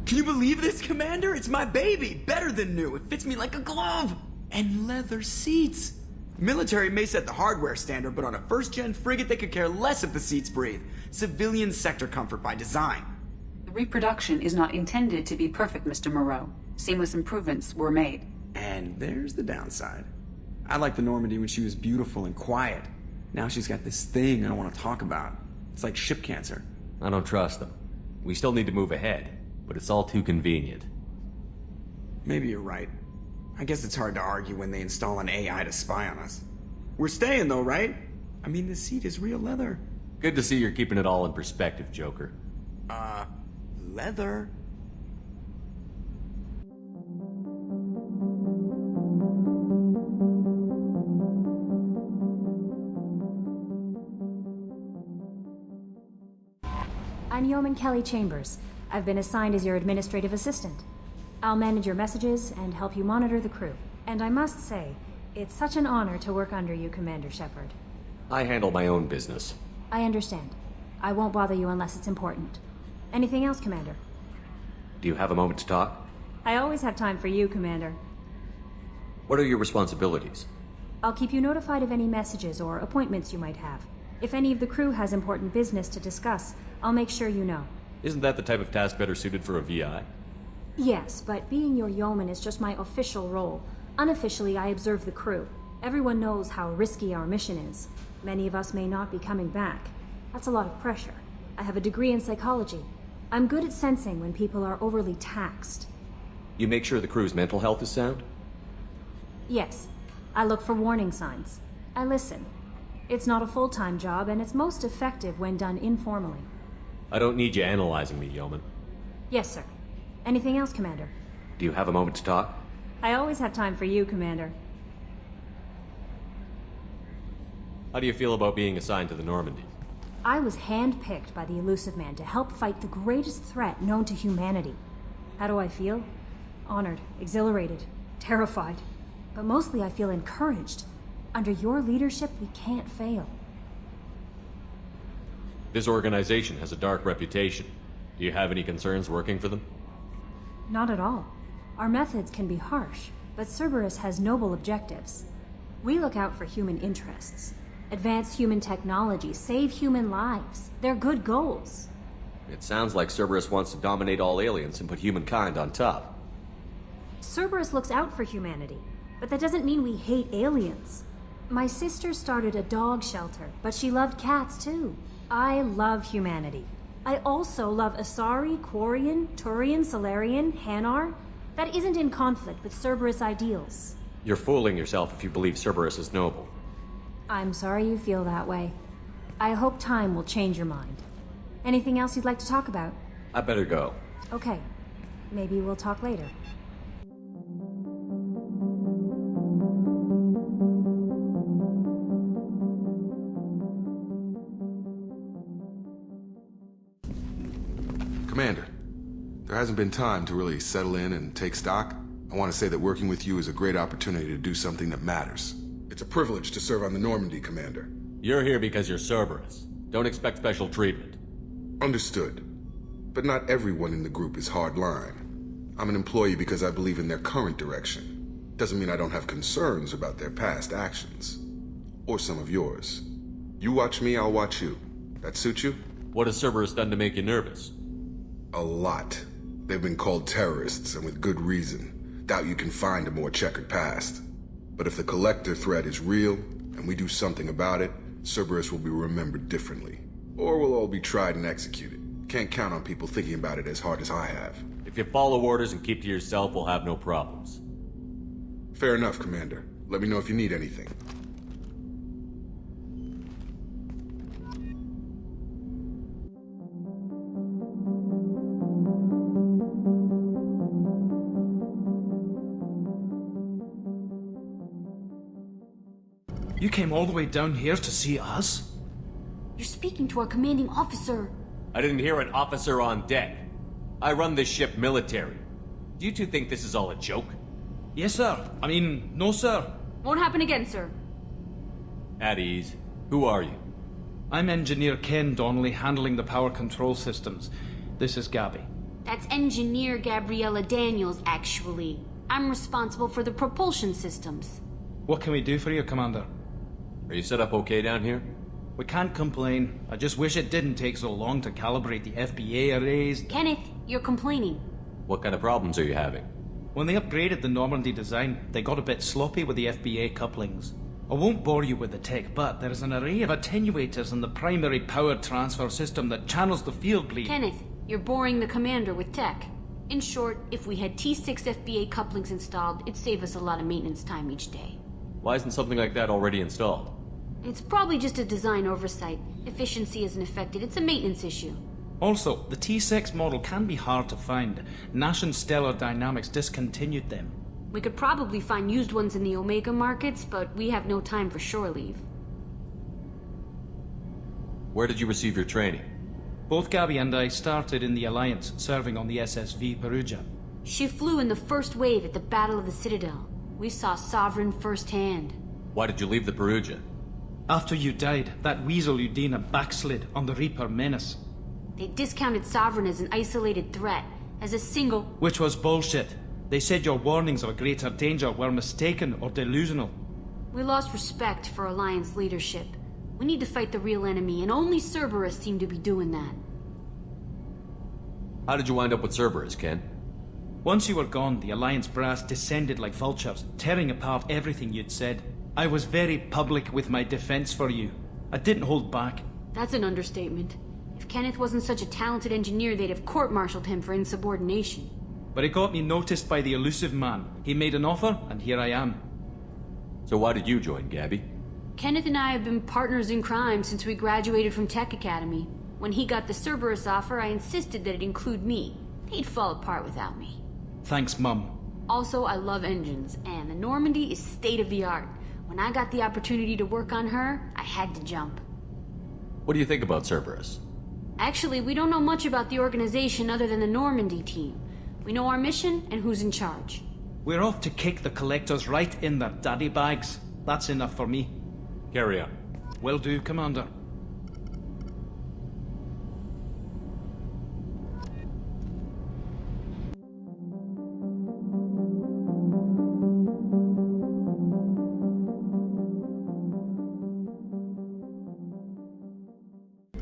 Can you believe this, Commander? It's my baby! Better than new. It fits me like a glove! And leather seats! Military may set the hardware standard, but on a first-gen frigate they could care less if the seats breathe. Civilian sector comfort by design. The reproduction is not intended to be perfect, Mr. Moreau. Seamless improvements were made. And there's the downside. I liked the Normandy when she was beautiful and quiet. Now she's got this thing I don't want to talk about. It's like ship cancer. I don't trust them. We still need to move ahead, but it's all too convenient. Maybe you're right. I guess it's hard to argue when they install an AI to spy on us. We're staying though, right? I mean, the seat is real leather. Good to see you're keeping it all in perspective, Joker. Leather? I'm Yeoman Kelly Chambers. I've been assigned as your administrative assistant. I'll manage your messages and help you monitor the crew. And I must say, it's such an honor to work under you, Commander Shepard. I handle my own business. I understand. I won't bother you unless it's important. Anything else, Commander? Do you have a moment to talk? I always have time for you, Commander. What are your responsibilities? I'll keep you notified of any messages or appointments you might have. If any of the crew has important business to discuss, I'll make sure you know. Isn't that the type of task better suited for a VI? Yes, but being your yeoman is just my official role. Unofficially, I observe the crew. Everyone knows how risky our mission is. Many of us may not be coming back. That's a lot of pressure. I have a degree in psychology. I'm good at sensing when people are overly taxed. You make sure the crew's mental health is sound? Yes. I look for warning signs. I listen. It's not a full-time job, and it's most effective when done informally. I don't need you analyzing me, Yeoman. Yes, sir. Anything else, Commander? Do you have a moment to talk? I always have time for you, Commander. How do you feel about being assigned to the Normandy? I was handpicked by the Elusive Man to help fight the greatest threat known to humanity. How do I feel? Honored, exhilarated, terrified. But mostly I feel encouraged. Under your leadership, we can't fail. This organization has a dark reputation. Do you have any concerns working for them? Not at all. Our methods can be harsh, but Cerberus has noble objectives. We look out for human interests. Advance human technology, save human lives. They're good goals. It sounds like Cerberus wants to dominate all aliens and put humankind on top. Cerberus looks out for humanity, but that doesn't mean we hate aliens. My sister started a dog shelter, but she loved cats too. I love humanity. I also love Asari, Quarian, Turian, Solarian, Hanar. That isn't in conflict with Cerberus ideals. You're fooling yourself if you believe Cerberus is noble. I'm sorry you feel that way. I hope time will change your mind. Anything else you'd like to talk about? I better go. Okay. Maybe we'll talk later. Commander, there hasn't been time to really settle in and take stock. I want to say that working with you is a great opportunity to do something that matters. It's a privilege to serve on the Normandy, Commander. You're here because you're Cerberus. Don't expect special treatment. Understood. But not everyone in the group is hardline. I'm an employee because I believe in their current direction. Doesn't mean I don't have concerns about their past actions. Or some of yours. You watch me, I'll watch you. That suit you? What has Cerberus done to make you nervous? A lot. They've been called terrorists, and with good reason. Doubt you can find a more checkered past. But if the Collector threat is real, and we do something about it, Cerberus will be remembered differently. Or we'll all be tried and executed. Can't count on people thinking about it as hard as I have. If you follow orders and keep to yourself, we'll have no problems. Fair enough, Commander. Let me know if you need anything. You came all the way down here to see us? You're speaking to our commanding officer. I didn't hear an officer on deck. I run this ship military. Do you two think this is all a joke? Yes, sir. I mean, no, sir. Won't happen again, sir. At ease. Who are you? I'm Engineer Ken Donnelly, handling the power control systems. This is Gabby. That's Engineer Gabriella Daniels, actually. I'm responsible for the propulsion systems. What can we do for you, Commander? Are you set up okay down here? We can't complain. I just wish it didn't take so long to calibrate the FBA arrays. Kenneth, you're complaining. What kind of problems are you having? When they upgraded the Normandy design, they got a bit sloppy with the FBA couplings. I won't bore you with the tech, but there is an array of attenuators in the primary power transfer system that channels the field bleed. Kenneth, you're boring the commander with tech. In short, if we had T6 FBA couplings installed, it'd save us a lot of maintenance time each day. Why isn't something like that already installed? It's probably just a design oversight. Efficiency isn't affected, it's a maintenance issue. Also, the T6 model can be hard to find. Nash and Stellar Dynamics discontinued them. We could probably find used ones in the Omega markets, but we have no time for shore leave. Where did you receive your training? Both Gabby and I started in the Alliance, serving on the SSV Perugia. She flew in the first wave at the Battle of the Citadel. We saw Sovereign firsthand. Why did you leave the Perugia? After you died, that weasel Udina backslid on the Reaper menace. They discounted Sovereign as an isolated threat, as a single... Which was bullshit. They said your warnings of a greater danger were mistaken or delusional. We lost respect for Alliance leadership. We need to fight the real enemy, and only Cerberus seemed to be doing that. How did you wind up with Cerberus, Ken? Once you were gone, the Alliance brass descended like vultures, tearing apart everything you'd said. I was very public with my defense for you. I didn't hold back. That's an understatement. If Kenneth wasn't such a talented engineer, they'd have court-martialed him for insubordination. But it got me noticed by the elusive man. He made an offer, and here I am. So why did you join Gabby? Kenneth and I have been partners in crime since we graduated from Tech Academy. When he got the Cerberus offer, I insisted that it include me. He'd fall apart without me. Thanks, Mum. Also, I love engines, and the Normandy is state-of-the-art. When I got the opportunity to work on her, I had to jump. What do you think about Cerberus? Actually, we don't know much about the organization other than the Normandy team. We know our mission and who's in charge. We're off to kick the collectors right in their daddy bags. That's enough for me. Carry on. Will do, Commander.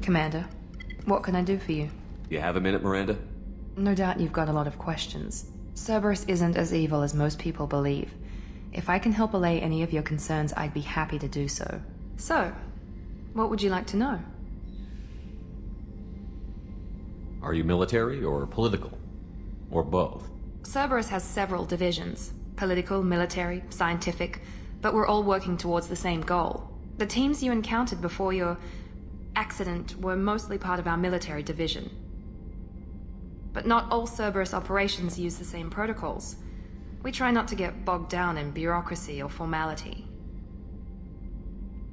Commander, what can I do for you? You have a minute, Miranda? No doubt you've got a lot of questions. Cerberus isn't as evil as most people believe. If I can help allay any of your concerns, I'd be happy to do so. So, what would you like to know? Are you military or political? Or both? Cerberus has several divisions. Political, military, scientific, but we're all working towards the same goal. The teams you encountered before your accident were mostly part of our military division. But not all Cerberus operations use the same protocols. We try not to get bogged down in bureaucracy or formality.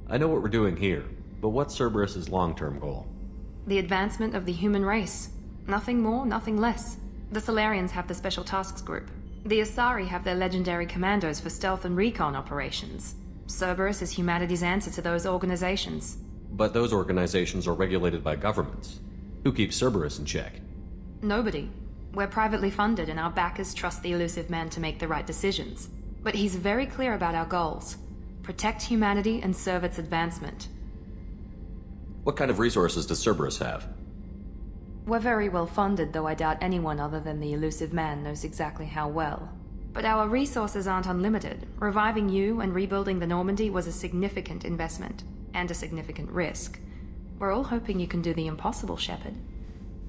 I know what we're doing here, but what's Cerberus's long-term goal? The advancement of the human race. Nothing more, nothing less. The Solarians have the Special Tasks Group. The Asari have their legendary commandos for stealth and recon operations. Cerberus is humanity's answer to those organizations. But those organizations are regulated by governments. Who keeps Cerberus in check? Nobody. We're privately funded and our backers trust the elusive man to make the right decisions. But he's very clear about our goals. Protect humanity and serve its advancement. What kind of resources does Cerberus have? We're very well funded, though I doubt anyone other than the elusive man knows exactly how well. But our resources aren't unlimited. Reviving you and rebuilding the Normandy was a significant investment, and a significant risk. We're all hoping you can do the impossible, Shepard.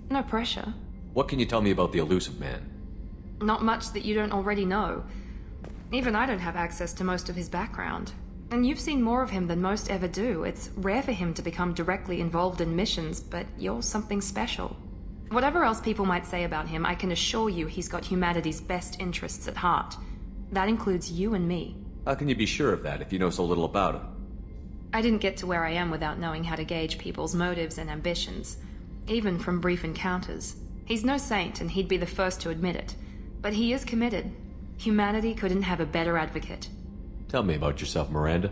No pressure. What can you tell me about the elusive man? Not much that you don't already know. Even I don't have access to most of his background. And you've seen more of him than most ever do. It's rare for him to become directly involved in missions, but you're something special. Whatever else people might say about him, I can assure you he's got humanity's best interests at heart. That includes you and me. How can you be sure of that if you know so little about him? I didn't get to where I am without knowing how to gauge people's motives and ambitions, even from brief encounters. He's no saint, and he'd be the first to admit it. But he is committed. Humanity couldn't have a better advocate. Tell me about yourself, Miranda.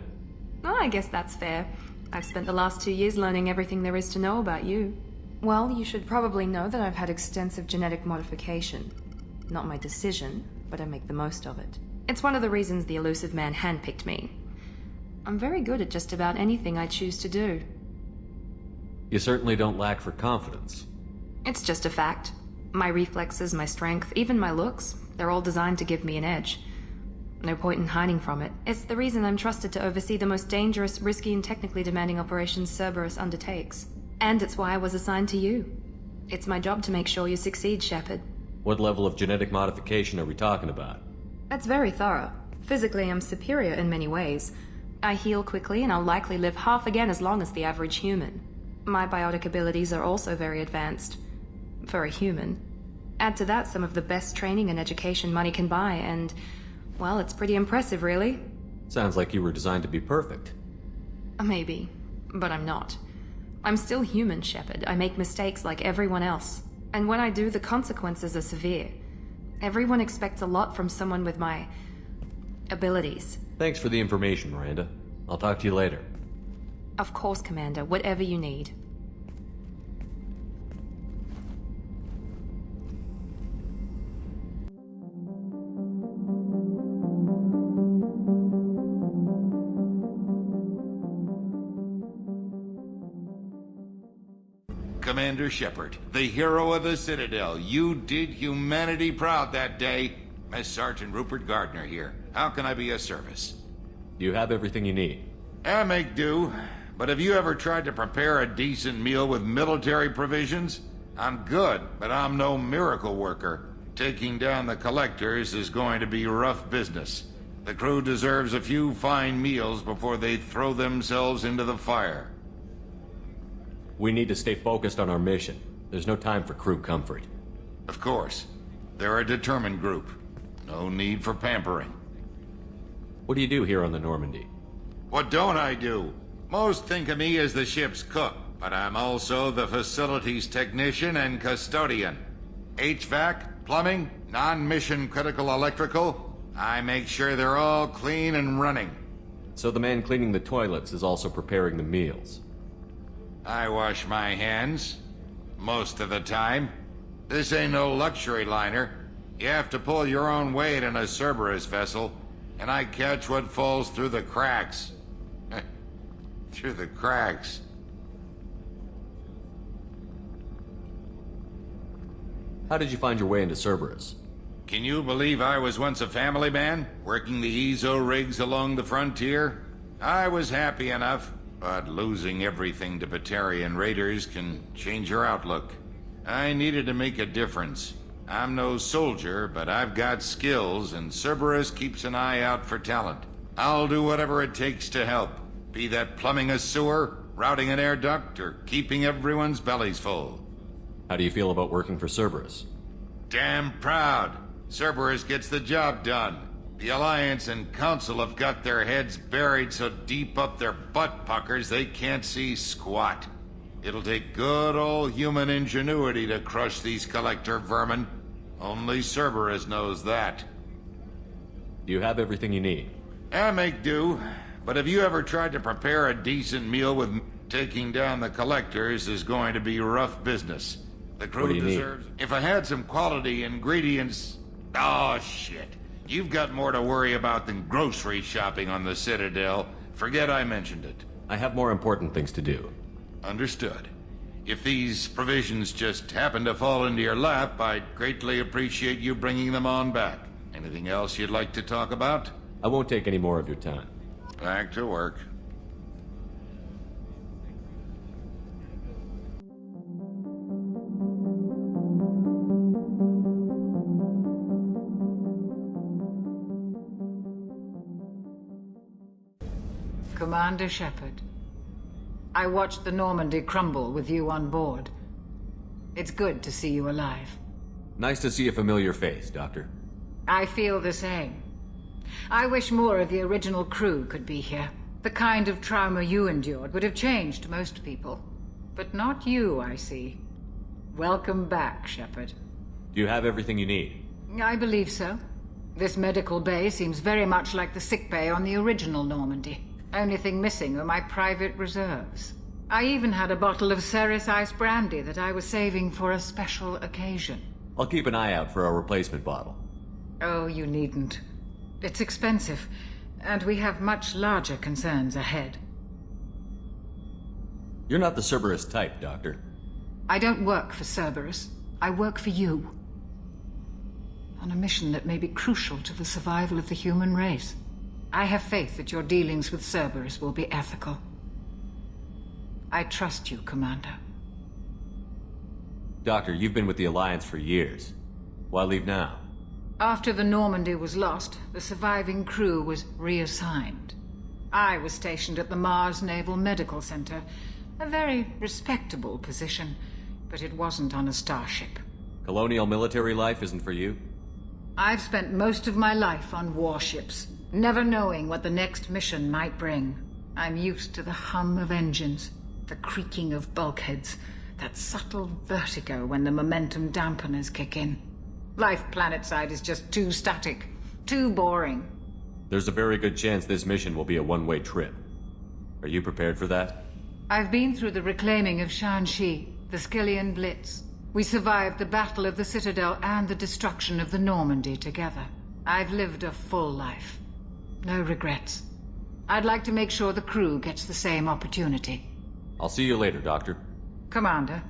Oh, I guess that's fair. I've spent the last 2 years learning everything there is to know about you. Well, you should probably know that I've had extensive genetic modification. Not my decision, but I make the most of it. It's one of the reasons the elusive man handpicked me. I'm very good at just about anything I choose to do. You certainly don't lack for confidence. It's just a fact. My reflexes, my strength, even my looks, they're all designed to give me an edge. No point in hiding from it. It's the reason I'm trusted to oversee the most dangerous, risky, and technically demanding operations Cerberus undertakes. And it's why I was assigned to you. It's my job to make sure you succeed, Shepard. What level of genetic modification are we talking about? That's very thorough. Physically, I'm superior in many ways. I heal quickly, and I'll likely live half again as long as the average human. My biotic abilities are also very advanced. For a human. Add to that some of the best training and education money can buy, and, well, it's pretty impressive, really. Sounds like you were designed to be perfect. Maybe, but I'm not. I'm still human, Shepard. I make mistakes like everyone else. And when I do, the consequences are severe. Everyone expects a lot from someone with my abilities. Thanks for the information, Miranda. I'll talk to you later. Of course, Commander. Whatever you need. Commander Shepard, the hero of the Citadel. You did humanity proud that day. As Sergeant Rupert Gardner here. How can I be of service? You have everything you need. I make do. But have you ever tried to prepare a decent meal with military provisions? I'm good, but I'm no miracle worker. Taking down the collectors is going to be rough business. The crew deserves a few fine meals before they throw themselves into the fire. We need to stay focused on our mission. There's no time for crew comfort. Of course. They're a determined group. No need for pampering. What do you do here on the Normandy? What don't I do? Most think of me as the ship's cook, but I'm also the facilities technician and custodian. HVAC, plumbing, non-mission critical electrical. I make sure they're all clean and running. So the man cleaning the toilets is also preparing the meals. I wash my hands. Most of the time. This ain't no luxury liner. You have to pull your own weight in a Cerberus vessel, and I catch what falls through the cracks. Through the cracks. How did you find your way into Cerberus? Can you believe I was once a family man, working the EZO rigs along the frontier? I was happy enough, but losing everything to Batarian raiders can change your outlook. I needed to make a difference. I'm no soldier, but I've got skills, and Cerberus keeps an eye out for talent. I'll do whatever it takes to help. Be that plumbing a sewer, routing an air duct, or keeping everyone's bellies full. How do you feel about working for Cerberus? Damn proud. Cerberus gets the job done. The Alliance and Council have got their heads buried so deep up their butt puckers they can't see squat. It'll take good old human ingenuity to crush these collector vermin. Only Cerberus knows that. Do you have everything you need? I make do. But have you ever tried to prepare a decent meal with... Taking down the collectors is going to be rough business. The crew What do you deserves... If I had some quality ingredients... Oh, shit. You've got more to worry about than grocery shopping on the Citadel. Forget I mentioned it. I have more important things to do. Understood. If these provisions just happen to fall into your lap, I'd greatly appreciate you bringing them on back. Anything else you'd like to talk about? I won't take any more of your time. Back to work. Commander Shepard, I watched the Normandy crumble with you on board. It's good to see you alive. Nice to see a familiar face, Doctor. I feel the same. I wish more of the original crew could be here. The kind of trauma you endured would have changed most people. But not you, I see. Welcome back, Shepard. Do you have everything you need? I believe so. This medical bay seems very much like the sick bay on the original Normandy. Only thing missing are my private reserves. I even had a bottle of Ceres Ice Brandy that I was saving for a special occasion. I'll keep an eye out for a replacement bottle. Oh, you needn't. It's expensive, and we have much larger concerns ahead. You're not the Cerberus type, Doctor. I don't work for Cerberus. I work for you. On a mission that may be crucial to the survival of the human race. I have faith that your dealings with Cerberus will be ethical. I trust you, Commander. Doctor, you've been with the Alliance for years. Why leave now? After the Normandy was lost, the surviving crew was reassigned. I was stationed at the Mars Naval Medical Center, a very respectable position, but it wasn't on a starship. Colonial military life isn't for you? I've spent most of my life on warships, never knowing what the next mission might bring. I'm used to the hum of engines, the creaking of bulkheads, that subtle vertigo when the momentum dampeners kick in. Life planetside is just too static, too boring. There's a very good chance this mission will be a one-way trip. Are you prepared for that? I've been through the reclaiming of Shanxi, the Skillian Blitz. We survived the Battle of the Citadel and the destruction of the Normandy together. I've lived a full life. No regrets. I'd like to make sure the crew gets the same opportunity. I'll see you later, Doctor. Commander,